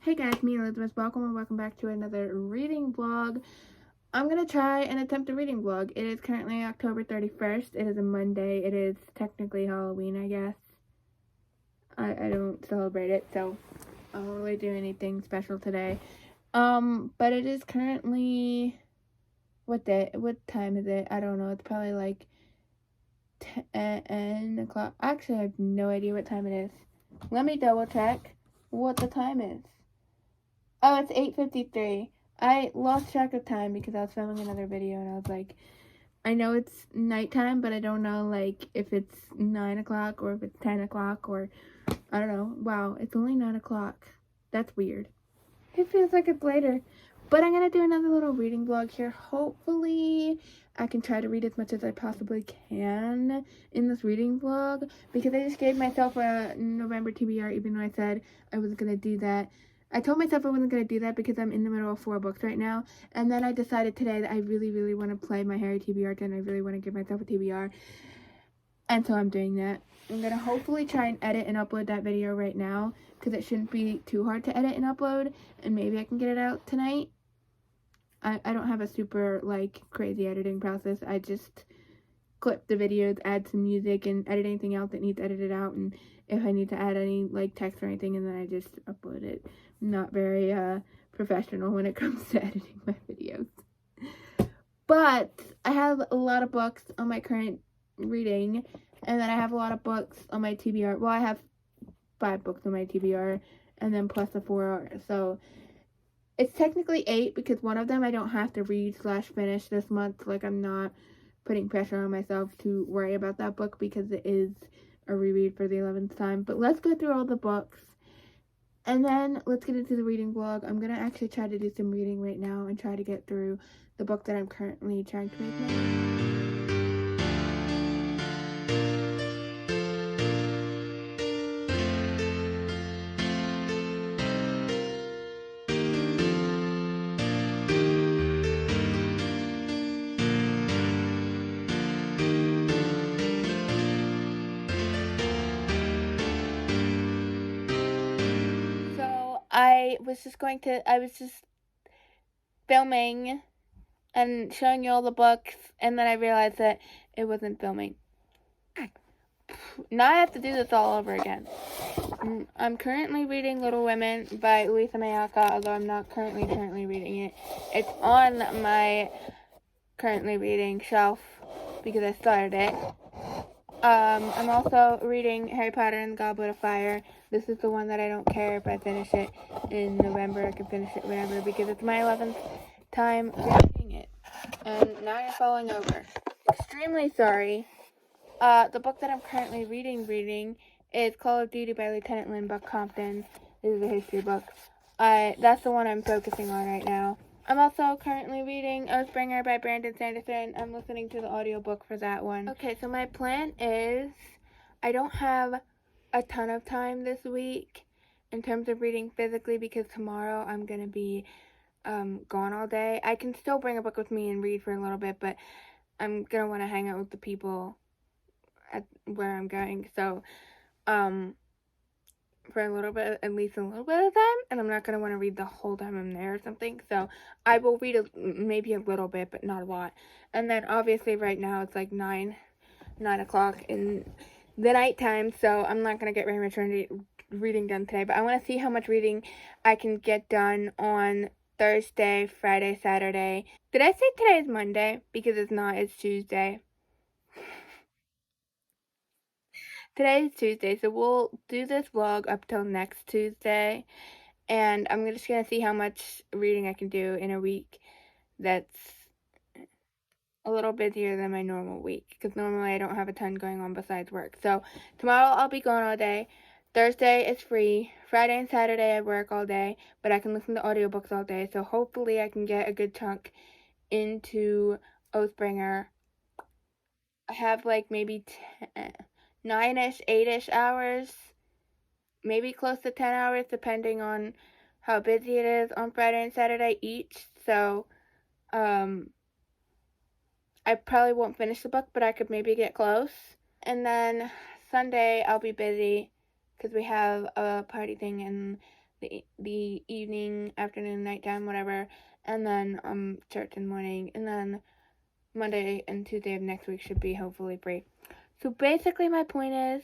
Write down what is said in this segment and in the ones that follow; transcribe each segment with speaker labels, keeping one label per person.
Speaker 1: Hey guys, me Elizabeth, welcome back to another reading vlog. I'm gonna try and attempt a reading vlog. It is currently October 31st. It is a Monday. It is technically Halloween, I guess. I don't celebrate it, so I don't really do anything special today. But it is currently, what time is it? I don't know. It's probably like 10 o'clock. Actually, I have no idea what time it is. Let me double check what the time is. Oh, it's 8:53. I lost track of time because I was filming another video and I was like, I know it's nighttime, but I don't know like if it's 9 o'clock or if it's 10 o'clock or I don't know. Wow, it's only 9 o'clock. That's weird. It feels like it's later. But I'm going to do another little reading vlog here. Hopefully I can try to read as much as I possibly can in this reading vlog because I just gave myself a November TBR even though I said I wasn't going to do that. I told myself I wasn't going to do that because I'm in the middle of 4 books right now. And then I decided today that I really want to play my Harry TBR and I really want to give myself a TBR. And so I'm doing that. I'm going to hopefully try and edit and upload that video right now because it shouldn't be too hard to edit and upload. And maybe I can get it out tonight. I don't have a super, like, crazy editing process. I just clip the videos, add some music, and edit anything else that needs edited out. And if I need to add any, like, text or anything, and then I just upload it. I'm not very professional when it comes to editing my videos. But I have a lot of books on my current reading, and then I have a lot of books on my TBR. Well, I have 5 books on my TBR, and then plus the 4. So it's technically 8 because one of them I don't have to read/finish this month. Like, I'm not putting pressure on myself to worry about that book because it is a reread for the 11th time. But let's go through all the books. And then let's get into the reading vlog. I'm going to actually try to do some reading right now and try to get through the book that I'm currently trying to read now. I was just filming and showing you all the books, and then I realized that it wasn't filming. Now I have to do this all over again. I'm currently reading Little Women by Elisabeth, although I'm not currently reading it. It's on my currently reading shelf because I started it. I'm also reading Harry Potter and the Goblet of Fire. This is the one that I don't care if I finish it in November. I can finish it whenever because it's my 11th time reading it. And now you're falling over. Extremely sorry. The book that I'm currently reading is Call of Duty by Lieutenant Lynn Buck Compton. This is a history book. That's the one I'm focusing on right now. I'm also currently reading Oathbringer by Brandon Sanderson. I'm listening to the audiobook for that one. Okay, so my plan is I don't have a ton of time this week in terms of reading physically because tomorrow I'm going to be gone all day. I can still bring a book with me and read for a little bit, but I'm going to want to hang out with the people at where I'm going. So, for a little bit, at least a little bit of time, and I'm not going to want to read the whole time I'm there or something, so I will read maybe a little bit, but not a lot. And then obviously right now it's like 9 o'clock in the nighttime, so I'm not going to get very much reading done today, but I want to see how much reading I can get done on Thursday, Friday, Saturday. Did I say today is Monday? Because it's not, it's Tuesday. Today is Tuesday, so we'll do this vlog up till next Tuesday, and I'm just going to see how much reading I can do in a week that's a little busier than my normal week, because normally I don't have a ton going on besides work. So tomorrow I'll be gone all day. Thursday is free. Friday and Saturday I work all day, but I can listen to audiobooks all day, so hopefully I can get a good chunk into Oathbringer. I have like maybe 9-ish, 8-ish hours, maybe close to 10 hours, depending on how busy it is on Friday and Saturday each. So, I probably won't finish the book, but I could maybe get close. And then Sunday, I'll be busy because we have a party thing in the evening, afternoon, nighttime, whatever, and then church in the morning, and then Monday and Tuesday of next week should be hopefully free. So basically my point is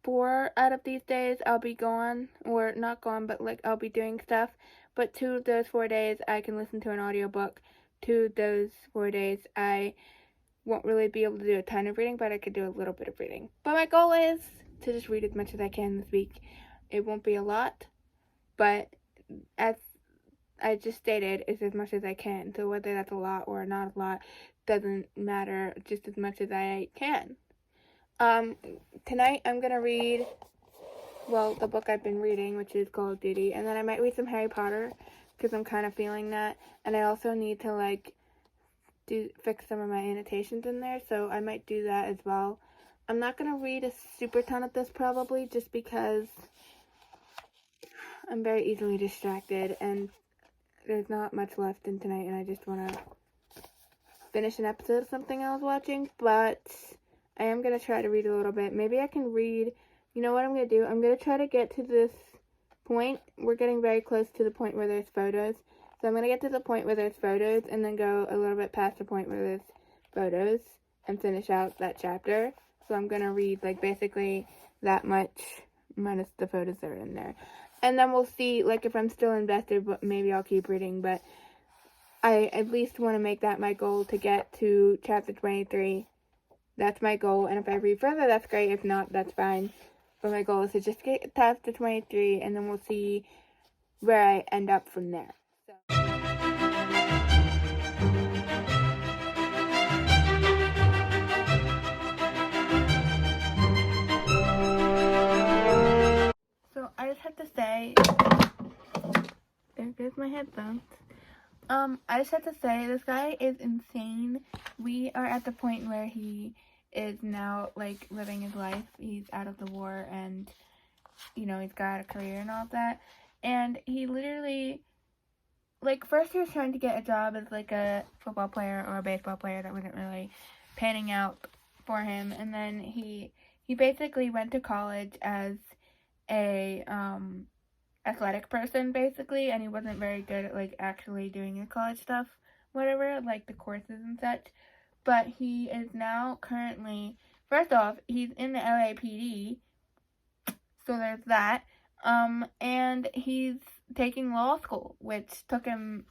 Speaker 1: 4 out of these days I'll be gone, or not gone, but like I'll be doing stuff, but 2 of those 4 days I can listen to an audiobook. 2 of those 4 days I won't really be able to do a ton of reading, but I could do a little bit of reading. But my goal is to just read as much as I can this week. It won't be a lot, but as I just stated, it's as much as I can. So whether that's a lot or not a lot doesn't matter, just as much as I can. Tonight I'm gonna read, well, the book I've been reading, which is Call of Duty, and then I might read some Harry Potter, because I'm kind of feeling that, and I also need to, like, fix some of my annotations in there, so I might do that as well. I'm not gonna read a super ton of this, probably, just because I'm very easily distracted, and there's not much left in tonight, and I just want to finish an episode of something I was watching, but I am going to try to read a little bit. Maybe I can read, you know what I'm going to do? I'm going to try to get to this point. We're getting very close to the point where there's photos. So I'm going to get to the point where there's photos and then go a little bit past the point where there's photos and finish out that chapter. So I'm going to read, like, basically that much minus the photos that are in there. And then we'll see, like, if I'm still invested, but maybe I'll keep reading. But I at least want to make that my goal, to get to chapter 23. That's my goal, and if I read further, that's great. If not, that's fine. But my goal is to just get past the 23, and then we'll see where I end up from there. So I just have to say, there goes my headphones. I just have to say, this guy is insane. We are at the point where he is now, like, living his life. He's out of the war, and, you know, he's got a career and all that. And he literally, like, first he was trying to get a job as, like, a football player or a baseball player that wasn't really panning out for him. And then he basically went to college as a, athletic person, basically, and he wasn't very good at, like, actually doing the college stuff, whatever, like the courses and such. But he is now currently, first off, he's in the LAPD, so there's that, and he's taking law school, which took him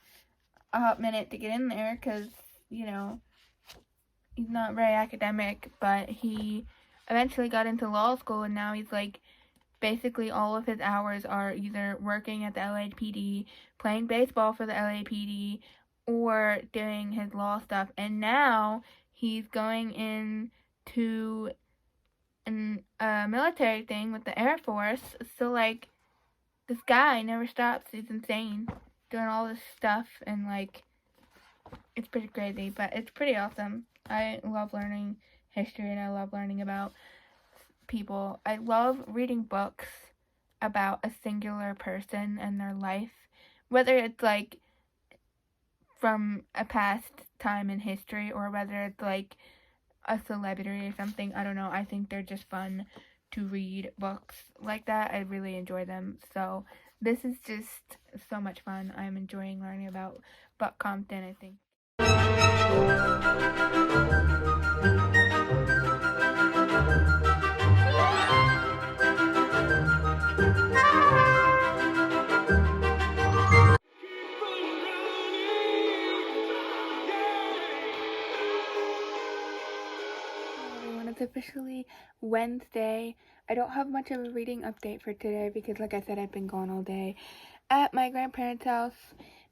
Speaker 1: a hot minute to get in there, because, you know, he's not very academic, but he eventually got into law school, and now he's, like, basically all of his hours are either working at the LAPD, playing baseball for the LAPD, or doing his law stuff. And now he's going into a military thing with the Air Force. So, like, this guy never stops. He's insane, doing all this stuff, and, like, it's pretty crazy, but it's pretty awesome. I love learning history, and I love learning about people. I love reading books about a singular person and their life, whether it's, like, from a past time in history, or whether it's, like, a celebrity or something. I don't know. I think they're just fun to read books like that. I really enjoy them. So this is just so much fun. I'm enjoying learning about Buck Compton, I think. It's officially Wednesday. I don't have much of a reading update for today because, like I said, I've been gone all day at my grandparents' house,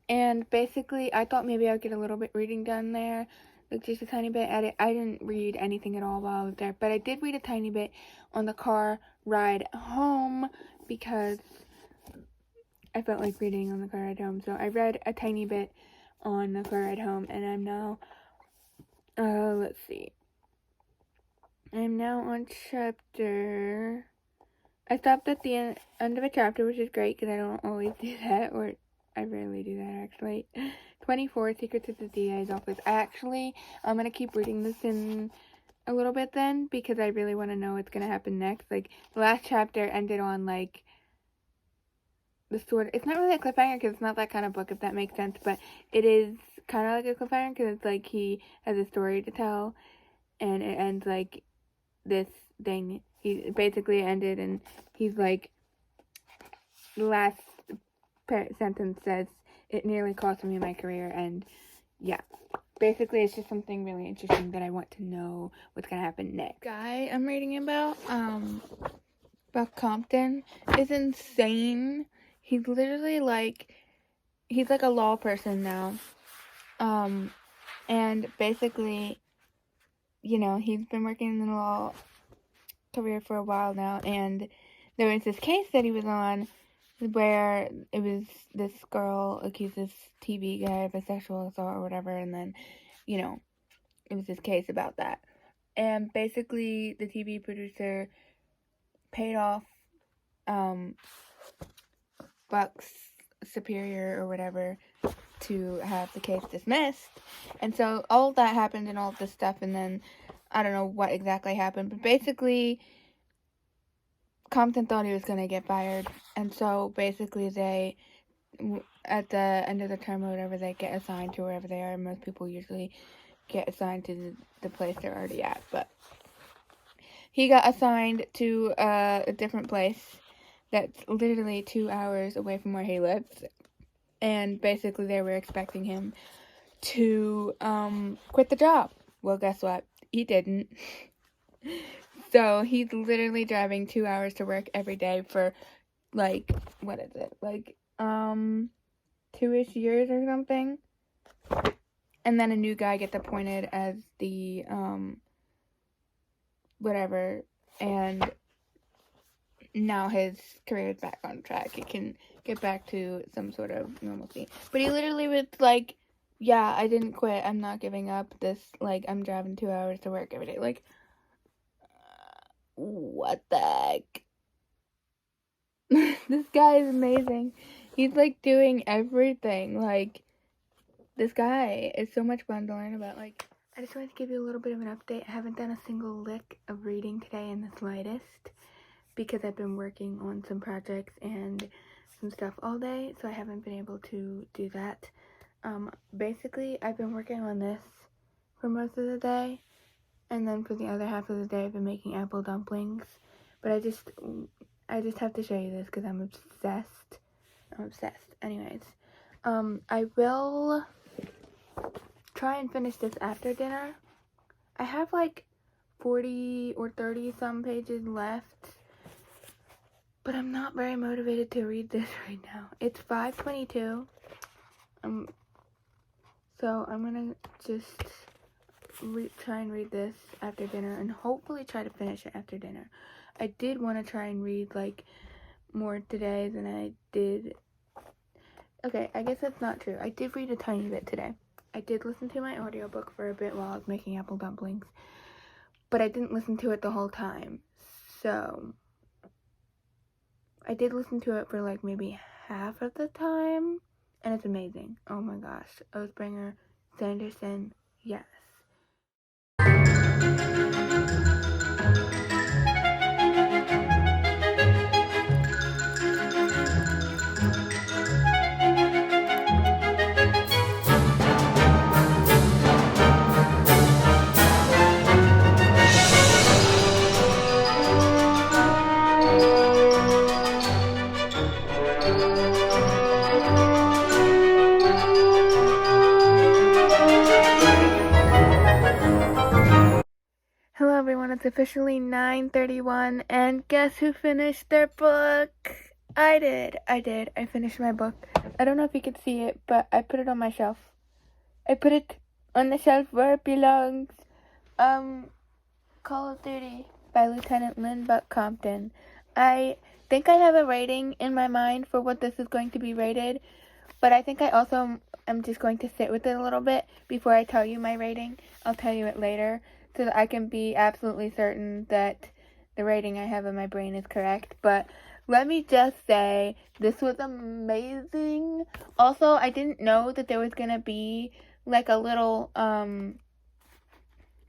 Speaker 1: and basically I thought maybe I'd get a little bit reading done there, like just a tiny bit. I didn't read anything at all while I was there, but I did read a tiny bit on the car ride home because I felt like reading on the car ride home. So I read a tiny bit on the car ride home, and I'm now, let's see. I'm now on chapter, I stopped at the end of a chapter, which is great because I don't always do that, or I rarely do that actually. 24, Secrets of the DA's Office. I'm going to keep reading this in a little bit then, because I really want to know what's going to happen next. Like, the last chapter ended on, like, it's not really a cliffhanger because it's not that kind of book, if that makes sense, but it is kind of like a cliffhanger because it's like he has a story to tell, and it ends like this thing. He basically ended, and he's like, the last sentence says, "It nearly cost me my career," and yeah. Basically, it's just something really interesting that I want to know what's gonna happen next. Guy I'm reading about Compton is insane. He's literally like, he's like a law person now. And basically, you know, he's been working in the law career for a while now, and there was this case that he was on where it was this girl accused this TV guy of a sexual assault or whatever, and then, you know, it was this case about that. And basically, the TV producer paid off Buck's superior or whatever to have the case dismissed. And so all of that happened and all of this stuff, and then I don't know what exactly happened, but basically Compton thought he was going to get fired, and so basically they, at the end of the term or whatever, they get assigned to wherever they are. Most people usually get assigned to the place they're already at, but he got assigned to a different place that's literally 2 hours away from where he lives, and basically they were expecting him to quit the job. Well, guess what? He didn't. So he's literally driving 2 hours to work every day for, like, what is it? Like, 2-ish years or something. And then a new guy gets appointed as the, whatever, and now his career is back on track. He can get back to some sort of normalcy. But he literally was like, yeah, I didn't quit. I'm not giving up this. Like, I'm driving 2 hours to work every day. Like, what the heck? This guy is amazing. He's, like, doing everything. Like, this guy is so much fun to learn about. Like, I just wanted to give you a little bit of an update. I haven't done a single lick of reading today in the slightest, because I've been working on some projects and some stuff all day, so I haven't been able to do that. Basically, I've been working on this for most of the day, and then for the other half of the day, I've been making apple dumplings. But I just have to show you this because I'm obsessed. Anyways, I will try and finish this after dinner. I have like 40 or 30 some pages left, but I'm not very motivated to read this right now. It's 5:22. So I'm gonna just try and read this after dinner, and hopefully try to finish it after dinner. I did want to try and read like more today than I did. Okay, I guess that's not true. I did read a tiny bit today. I did listen to my audiobook for a bit while I was making apple dumplings, but I didn't listen to it the whole time. So I did listen to it for like maybe half of the time, and it's amazing. Oh my gosh. Oathbringer, Sanderson, yes. Hello everyone, it's officially 9:31, and guess who finished their book? I did. I finished my book. I don't know if you could see it, but I put it on my shelf. I put it on the shelf where it belongs. Call of Duty by Lieutenant Lynn Buck Compton. I think I have a rating in my mind for what this is going to be rated, but I think I also am just going to sit with it a little bit before I tell you my rating. I'll tell you it later, so that I can be absolutely certain that the rating I have in my brain is correct. But let me just say, this was amazing. Also, I didn't know that there was gonna be like a little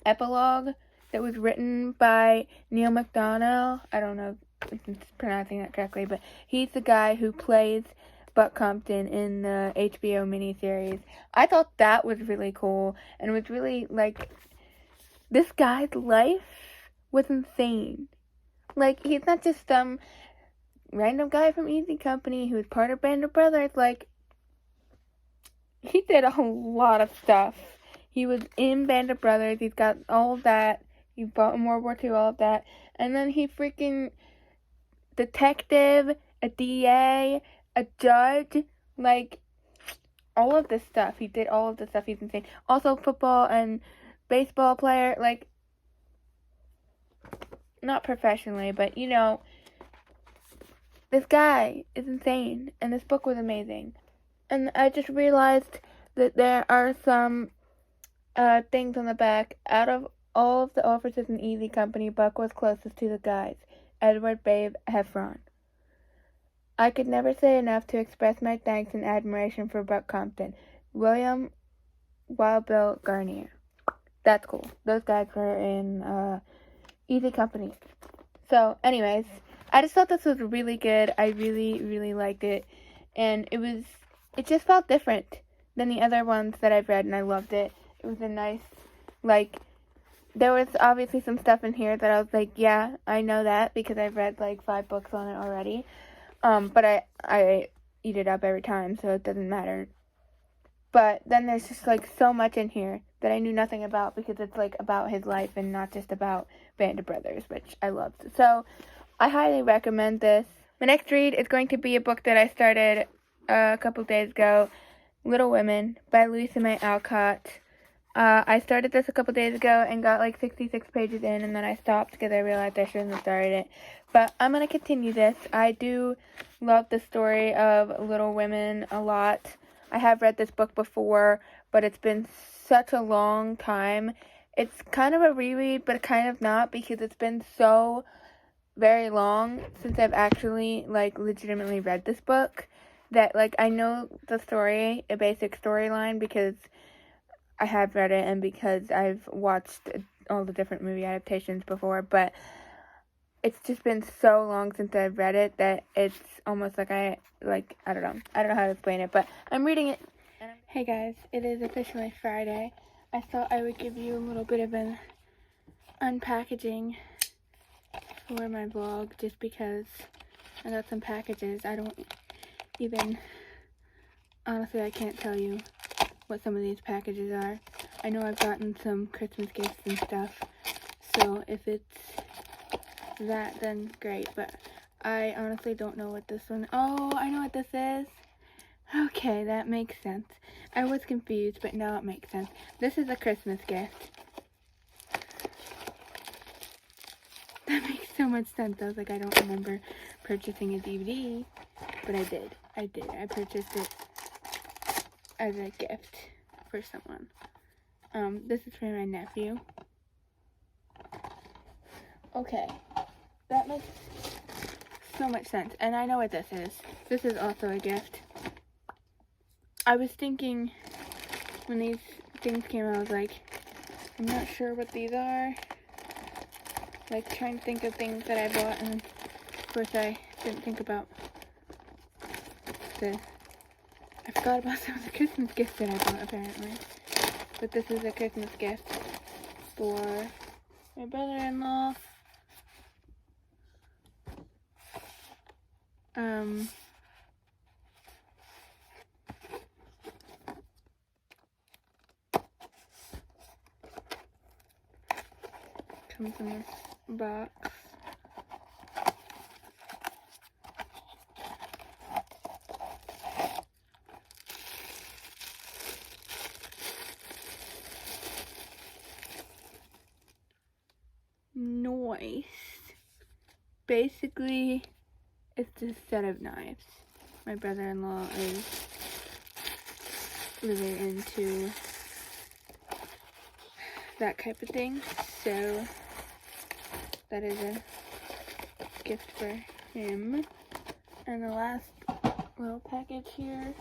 Speaker 1: epilogue that was written by Neil MacDonald. I don't know if I'm pronouncing that correctly, but he's the guy who plays Buck Compton in the HBO miniseries. I thought that was really cool, and was really, like, this guy's life was insane. Like, he's not just some random guy from Easy Company who's part of Band of Brothers. Like, he did a lot of stuff. He was in Band of Brothers. He's got all of that. He fought in World War II, all of that. And then he freaking detective, a DA, a judge, like, all of this stuff. He did all of this stuff. He's insane. Also, football and baseball player, like, not professionally, but, you know, this guy is insane, and this book was amazing. And I just realized that there are some things on the back. Out of all of the officers in Easy Company, Buck was closest to the guys. Edward Babe Heffron. I could never say enough to express my thanks and admiration for Buck Compton. William Wild Bill Garnier. That's cool. Those guys were in Easy Company. So, anyways, I just thought this was really good. I really, really liked it. And it just felt different than the other ones that I've read, and I loved it. It was a nice, like, there was obviously some stuff in here that I was like, yeah, I know that, because I've read, like, 5 books on it already. But I eat it up every time, so it doesn't matter. But then there's just, like, so much in here that I knew nothing about, because it's, like, about his life and not just about Band of Brothers, which I loved. So, I highly recommend this. My next read is going to be a book that I started a couple days ago, Little Women by Louisa May Alcott. I started this a couple days ago and got like 66 pages in, and then I stopped because I realized I shouldn't have started it. But I'm going to continue this. I do love the story of Little Women a lot. I have read this book before, but it's been such a long time. It's kind of a reread, but kind of not, because it's been so very long since I've actually, like, legitimately read this book that, like, I know the story, a basic storyline, because I have read it and because I've watched all the different movie adaptations before, but it's just been so long since I've read it that it's almost like I don't know how to explain it, but I'm reading it. Hey guys, it is officially Friday. I thought I would give you a little bit of an unpackaging for my vlog, just because I got some packages. I don't even, honestly, I can't tell you what some of these packages are. I know I've gotten some Christmas gifts and stuff, so if it's that, then great, but I honestly don't know what this one, oh, I know what this is. Okay, that makes sense. I was confused, but now it makes sense. This is a Christmas gift. That makes so much sense. I was like, I don't remember purchasing a DVD, but I did. I purchased it as a gift for someone. This is for my nephew. Okay, that makes so much sense, and I know what this is. This is also a gift. I was thinking, when these things came out, I was like, I'm not sure what these are. Like, trying to think of things that I bought, and of course I didn't think about I forgot about some of the Christmas gifts that I bought, apparently. But this is a Christmas gift for my brother-in-law. Comes in this box. Nice. Basically, it's a set of knives. My brother-in-law is really into that type of thing, so that is a gift for him. And the last little package here,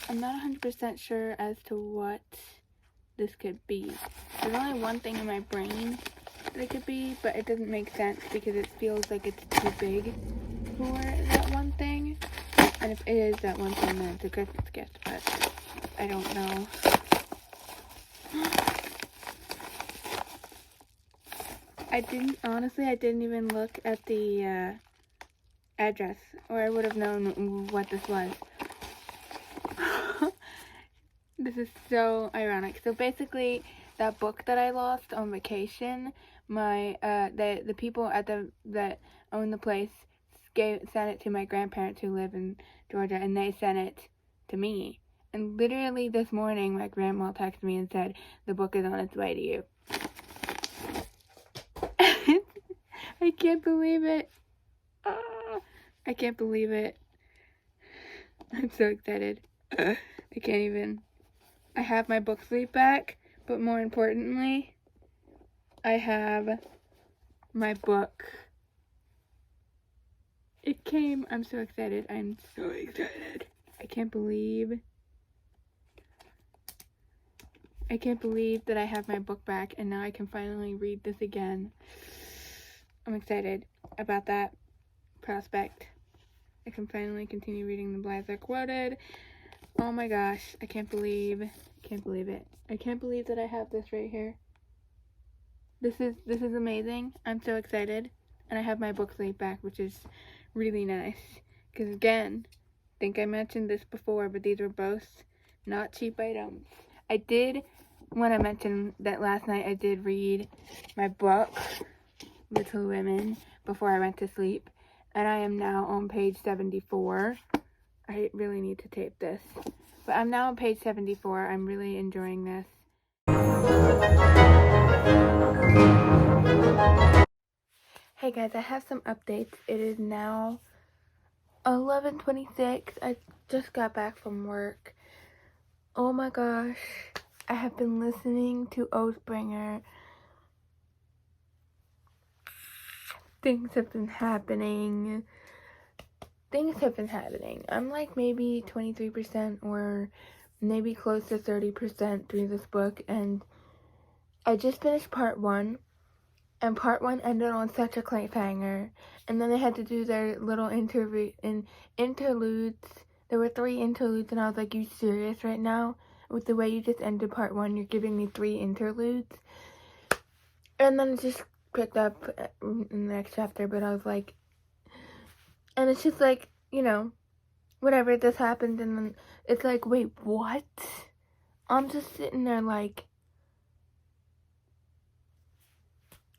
Speaker 1: I'm not 100% sure as to what this could be. There's only one thing in my brain that it could be, but it doesn't make sense because it feels like it's too big for that one thing. And if it is that one thing, then it's a Christmas gift, but I don't know. I didn't even look at the address, or I would have known what this was. This is so ironic. So basically, that book that I lost on vacation, the people that own the place sent it to my grandparents who live in Georgia, and they sent it to me. And literally this morning, my grandma texted me and said, the book is on its way to you. I can't believe it. I can't believe it. I'm so excited. I can't even. I have my book sleeve back, but more importantly, I have my book. It came. I'm so excited. I'm so excited. I can't believe that I have my book back, and now I can finally read this again. I'm excited about that prospect. I can finally continue reading the Blythes Are Quoted. Oh my gosh, I can't believe it. I can't believe that I have this right here. This is amazing. I'm so excited. And I have my book sleeve back, which is really nice. Because again, I think I mentioned this before, but these were both not cheap items. I did want to mention that last night I did read my book, Little Women, before I went to sleep. And I am now on page 74. I really need to tape this. But I'm now on page 74. I'm really enjoying this. Hey guys, I have some updates. It is now 11:26. I just got back from work. Oh my gosh. I have been listening to Oathbringer. Things have been happening. I'm like maybe 23% or maybe close to 30% through this book, and I just finished part 1, and part 1 ended on such a cliffhanger, and then they had to do their little interludes. There were 3 interludes, and I was like, you serious right now? With the way you just ended part 1, you're giving me 3 interludes? And then it just picked up in the next chapter, but I was like, and it's just like, you know, whatever, this happened, and then it's like, wait, what? I'm just sitting there like,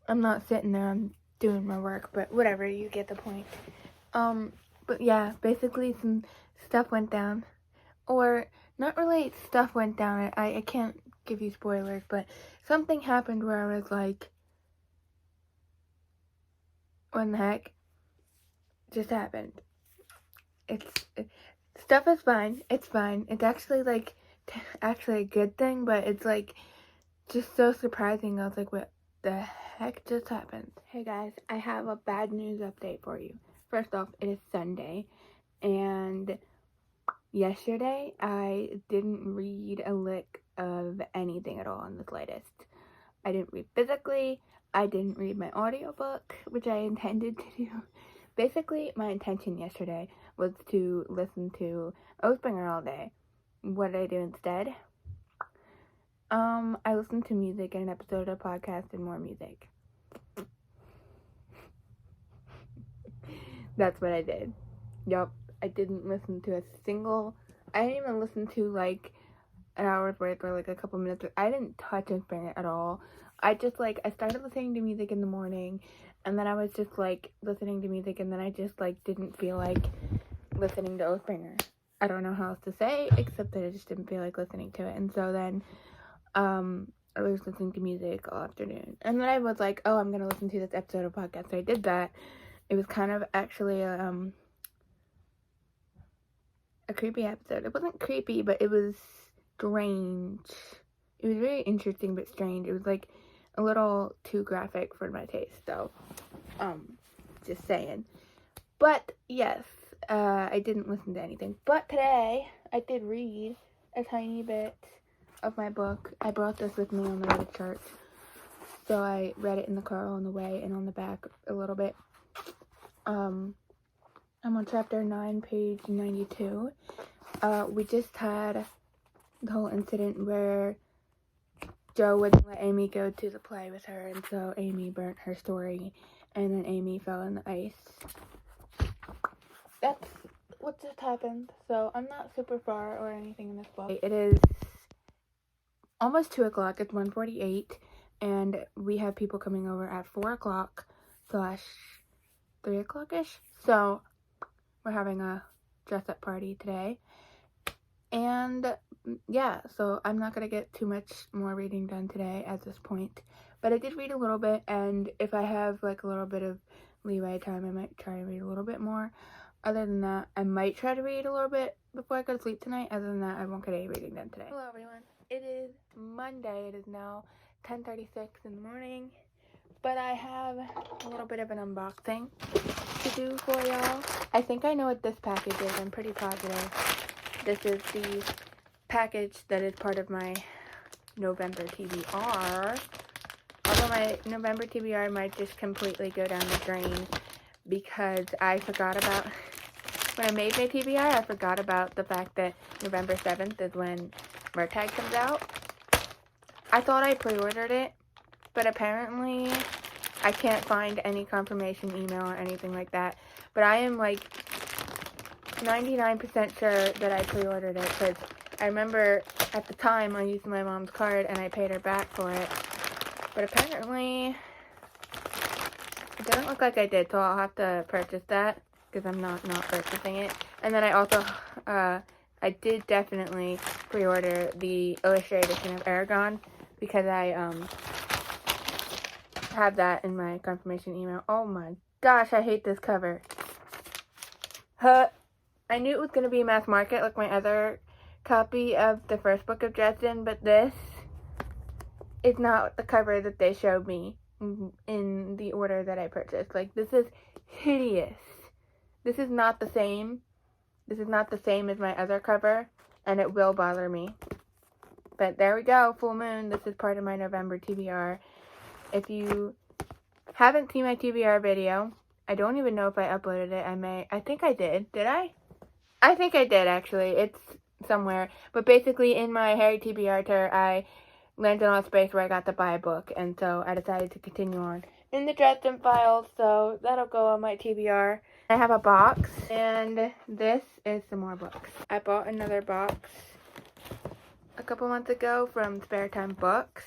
Speaker 1: I'm not sitting there, I'm doing my work, but whatever, you get the point. But yeah, basically some stuff went down, or not really stuff went down, I can't give you spoilers, but something happened where I was like, what the heck just happened? Stuff is fine. It's fine. It's actually like actually a good thing, but it's like just so surprising. I was like, what the heck just happened? Hey guys, I have a bad news update for you. First off, it is Sunday, and yesterday I didn't read a lick of anything at all in the slightest. I didn't read physically. I didn't read my audiobook, which I intended to do. Basically, my intention yesterday was to listen to Oathbringer all day. What did I do instead? I listened to music and an episode of a podcast and more music. That's what I did. Yup, I didn't listen to a single, I didn't even listen to like an hour's worth or like a couple minutes. I didn't touch Oathbringer at all. I just like, I started listening to music in the morning, and then I was just like listening to music, and then I just like didn't feel like listening to Oathbringer. I don't know how else to say, except that I just didn't feel like listening to it. And so then I was listening to music all afternoon, and then I was like, oh, I'm gonna listen to this episode of podcast. So I did that. It was kind of actually a creepy episode. It wasn't creepy, but it was strange. It was very interesting but strange. It was like a little too graphic for my taste, so just saying. But yes, I didn't listen to anything. But today I did read a tiny bit of my book. I brought this with me on the way to church. so I read it in the car on the way and on the back a little bit. I'm on chapter 9, page 92. We just had the whole incident where Joe wouldn't let Amy go to the play with her, and so Amy burnt her story, and then Amy fell in the ice. That's what just happened, so I'm not super far or anything in this book. It is almost 2 o'clock, it's 1:48, and we have people coming over at 4 o'clock / 3 o'clock-ish, so we're having a dress-up party today, and yeah, so I'm not going to get too much more reading done today at this point, but I did read a little bit, and if I have like a little bit of leeway time, I might try to read a little bit more. Other than that, I might try to read a little bit before I go to sleep tonight. Other than that, I won't get any reading done today. Hello everyone, it is Monday. It is now 10:36 in the morning, but I have a little bit of an unboxing to do for y'all. I think I know what this package is. I'm pretty positive. This is the package that is part of my November TBR. Although my November TBR might just completely go down the drain because I forgot about, when I made my TBR, I forgot about the fact that November 7th is when Mertag comes out. I thought I pre-ordered it, but apparently I can't find any confirmation email or anything like that. But I am like 99% sure that I pre-ordered it, because I remember at the time I used my mom's card and I paid her back for it. But apparently it doesn't look like I did, so I'll have to purchase that because I'm not purchasing it. And then I also, I did definitely pre-order the illustrated edition of Aragon because I have that in my confirmation email. Oh my gosh, I hate this cover. I knew it was going to be mass market like my other copy of the first book of Dresden, but this is not the cover that they showed me in the order that I purchased. Like, this is hideous. This is not the same. This is not the same as my other cover, and it will bother me. But there we go, full moon. This is part of my November TBR. If you haven't seen my TBR video, I don't even know if I uploaded it. I think I did. Did I? I think I did, actually. It's somewhere. But basically, in my Harry TBR tour, I landed on a space where I got to buy a book, and so I decided to continue on in the Dresden Files, so that'll go on my TBR. I have a box, and this is some more books. I bought another box a couple months ago from Spare Time Books.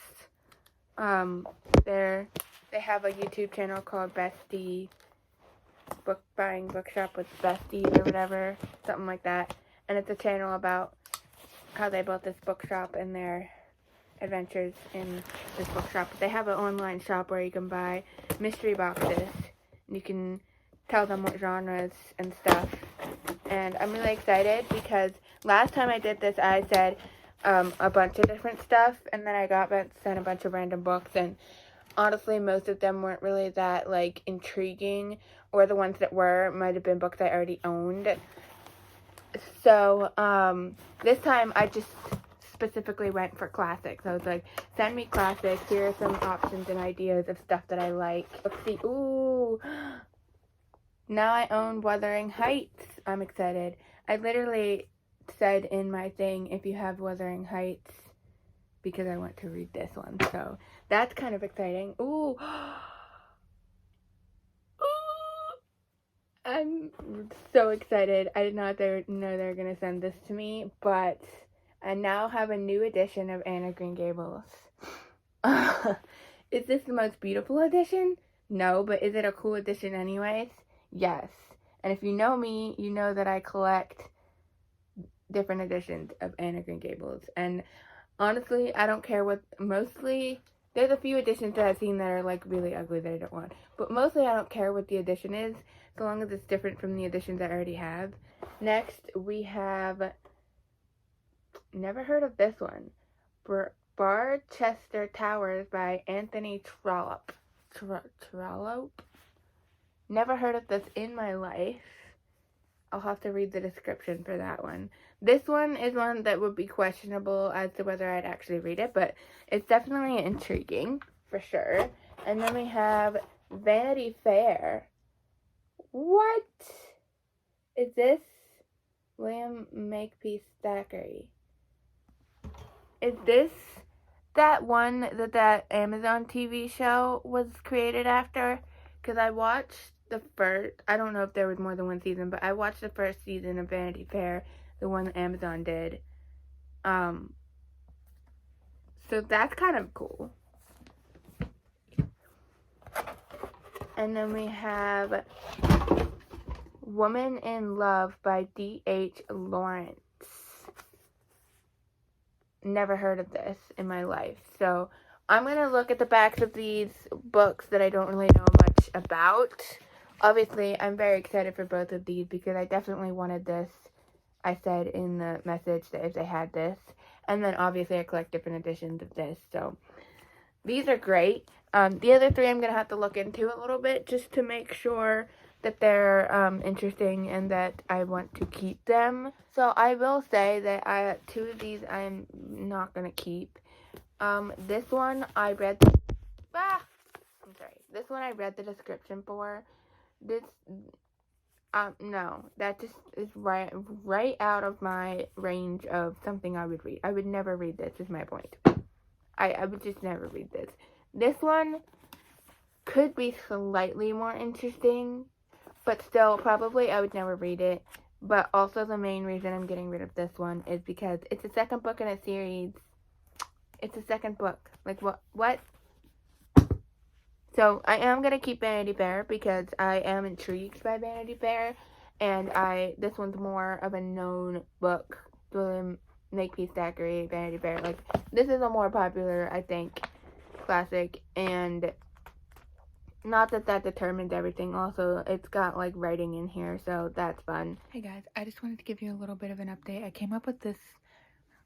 Speaker 1: They have a YouTube channel called Bestie Book Buying Bookshop with Besties or whatever, something like that. And it's a channel about how they built this bookshop and their adventures in this bookshop. They have an online shop where you can buy mystery boxes. You can tell them what genres and stuff. And I'm really excited because last time I did this, I said a bunch of different stuff, and then I got sent a bunch of random books, and honestly, most of them weren't really that, like, intriguing, or the ones that were might have been books I already owned. So, this time I just specifically went for classics. I was like, send me classics, here are some options and ideas of stuff that I like. Let's see, ooh, now I own Wuthering Heights. I'm excited. I literally said in my thing, if you have Wuthering Heights, because I want to read this one, so that's kind of exciting. Ooh, I'm so excited. I did not know they were going to send this to me, but I now have a new edition of Anne of Green Gables. Is this the most beautiful edition? No, but is it a cool edition anyways? Yes. And if you know me, you know that I collect different editions of Anne of Green Gables. And honestly, I don't care what, mostly, there's a few editions that I've seen that are like really ugly that I don't want. But mostly I don't care what the edition is, so long as it's different from the editions I already have. Next, we have, never heard of this one, Barchester Towers by Anthony Trollope. Trollope? Never heard of this in my life. I'll have to read the description for that one. This one is one that would be questionable as to whether I'd actually read it, but it's definitely intriguing, for sure. And then we have Vanity Fair. What is this? William Makepeace Thackeray. Is this that one that Amazon TV show was created after? Because I watched the first, I don't know if there was more than one season, but I watched the first season of Vanity Fair, the one that Amazon did. So that's kind of cool. And then we have Woman in Love by D.H. Lawrence. Never heard of this in my life. So I'm going to look at the backs of these books that I don't really know much about. Obviously, I'm very excited for both of these because I definitely wanted this. I said in the message that if they had this. And then obviously I collect different editions of this. So these are great. The other three I'm going to have to look into a little bit just to make sure that they're interesting and that I want to keep them. So I will say that two of these I'm not going to keep. This one I read This one I read the description for. This no, that just is right out of my range of something I would read. I would never read this, is my point. I would just never read this. This one could be slightly more interesting, but still, probably I would never read it. But also the main reason I'm getting rid of this one is because it's the second book in a series. It's the second book. Like, what? So, I am going to keep Vanity Fair because I am intrigued by Vanity Fair. And this one's more of a known book. William Makepeace Thackeray, Vanity Fair. Like, this is a more popular, I think, classic. And not that determines everything. Also, it's got, like, writing in here, so that's fun. Hey, guys, I just wanted to give you a little bit of an update. I came up with this.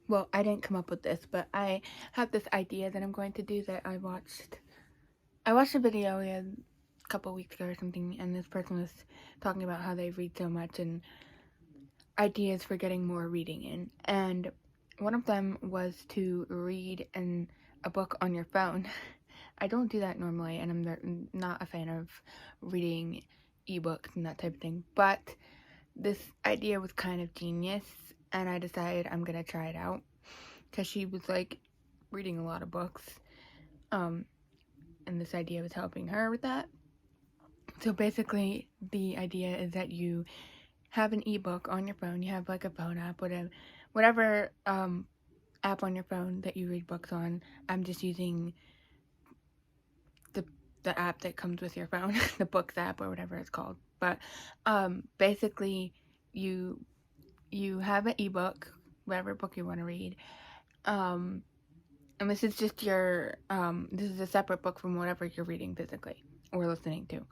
Speaker 1: Well, I didn't come up with this, but I have this idea that I'm going to do that I watched a video a couple weeks ago or something, and this person was talking about how they read so much and ideas for getting more reading in. And one of them was to read a book on your phone. I don't do that normally, and I'm not a fan of reading ebooks and that type of thing. But this idea was kind of genius, and I decided I'm gonna try it out because she was like reading a lot of books, and this idea was helping her with that. So basically, the idea is that you have an ebook on your phone. You have like a phone app, whatever app on your phone that you read books on. I'm just using the app that comes with your phone, the Books app or whatever it's called. But basically, you have an ebook, whatever book you want to read. And this is just this is a separate book from whatever you're reading physically or listening to.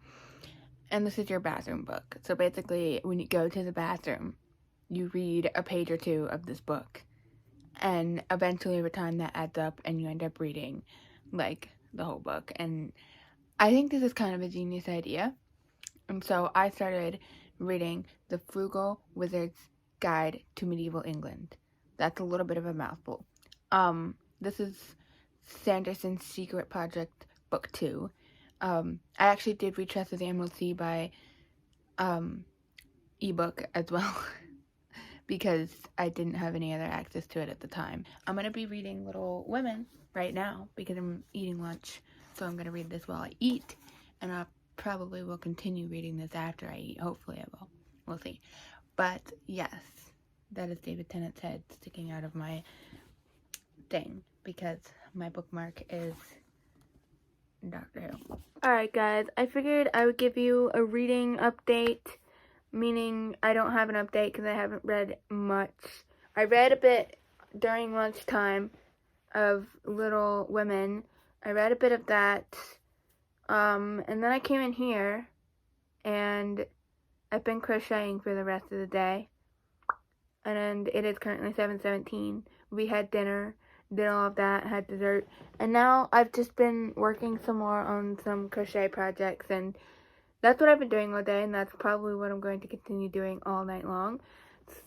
Speaker 1: And this is your bathroom book. So basically, when you go to the bathroom, you read a page or two of this book. And eventually, over time, that adds up and you end up reading, like, the whole book. And I think this is kind of a genius idea. And so I started reading The Frugal Wizard's Guide to Medieval England. That's a little bit of a mouthful. This is Sanderson's Secret Project Book 2. I actually did read Trust of the Emerald Sea by ebook as well because I didn't have any other access to it at the time. I'm going to be reading Little Women right now because I'm eating lunch. So I'm going to read this while I eat, and I probably will continue reading this after I eat. Hopefully I will. We'll see. But yes, that is David Tennant's head sticking out of my thing because my bookmark is Doctor Who. Alright guys, I figured I would give you a reading update, meaning I don't have an update because I haven't read much. I read a bit during lunchtime of Little Women. I read a bit of that, and then I came in here, and I've been crocheting for the rest of the day, and it is currently 7:17. We had dinner, did all of that, had dessert, and now I've just been working some more on some crochet projects, and that's what I've been doing all day, and that's probably what I'm going to continue doing all night long.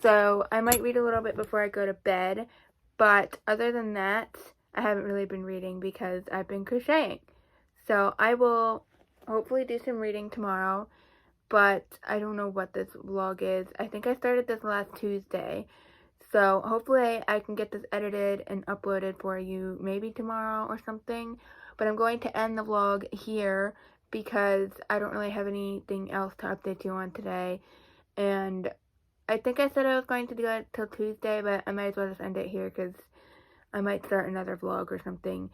Speaker 1: So I might read a little bit before I go to bed, but other than that, I haven't really been reading because I've been crocheting. So I will hopefully do some reading tomorrow, but I don't know what this vlog is. I think I started this last Tuesday. So hopefully I can get this edited and uploaded for you maybe tomorrow or something. But I'm going to end the vlog here because I don't really have anything else to update you on today. And I think I said I was going to do it till Tuesday, but I might as well just end it here because I might start another vlog or something.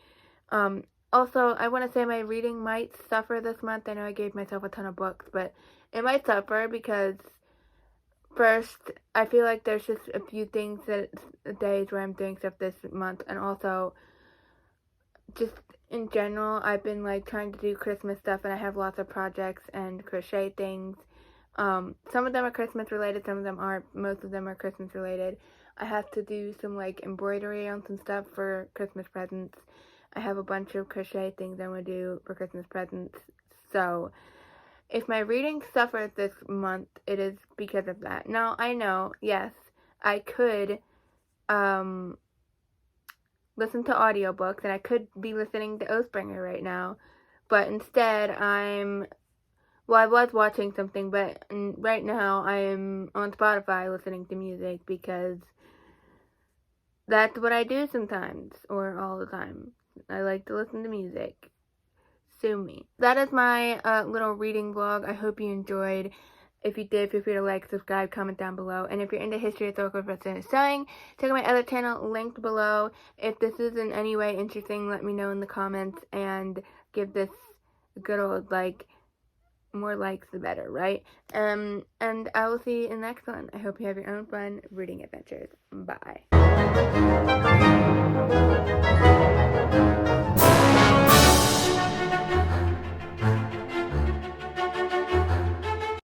Speaker 1: Also, I want to say my reading might suffer this month. I know I gave myself a ton of books, but it might suffer because first, I feel like there's just a few things days where I'm doing stuff this month, and also just in general, I've been like trying to do Christmas stuff, and I have lots of projects and crochet things. Some of them are Christmas related, some of them aren't. Most of them are Christmas related. I have to do some like embroidery on some stuff for Christmas presents. I have a bunch of crochet things I'm going to do for Christmas presents. So, if my reading suffers this month, it is because of that. Now, I know, yes, I could listen to audiobooks, and I could be listening to Oathbringer right now, but instead I was watching something, but right now I am on Spotify listening to music because that's what I do sometimes, or all the time. I like to listen to music. Sue me. That is my little reading vlog. I hope you enjoyed. If you did, feel free to like, subscribe, comment down below. And if you're into history, historical, and sewing, check out my other channel linked below. If this is in any way interesting, let me know in the comments and give this a good old like. More likes the better, right? And I will see you in the next one. I hope you have your own fun reading adventures. Bye.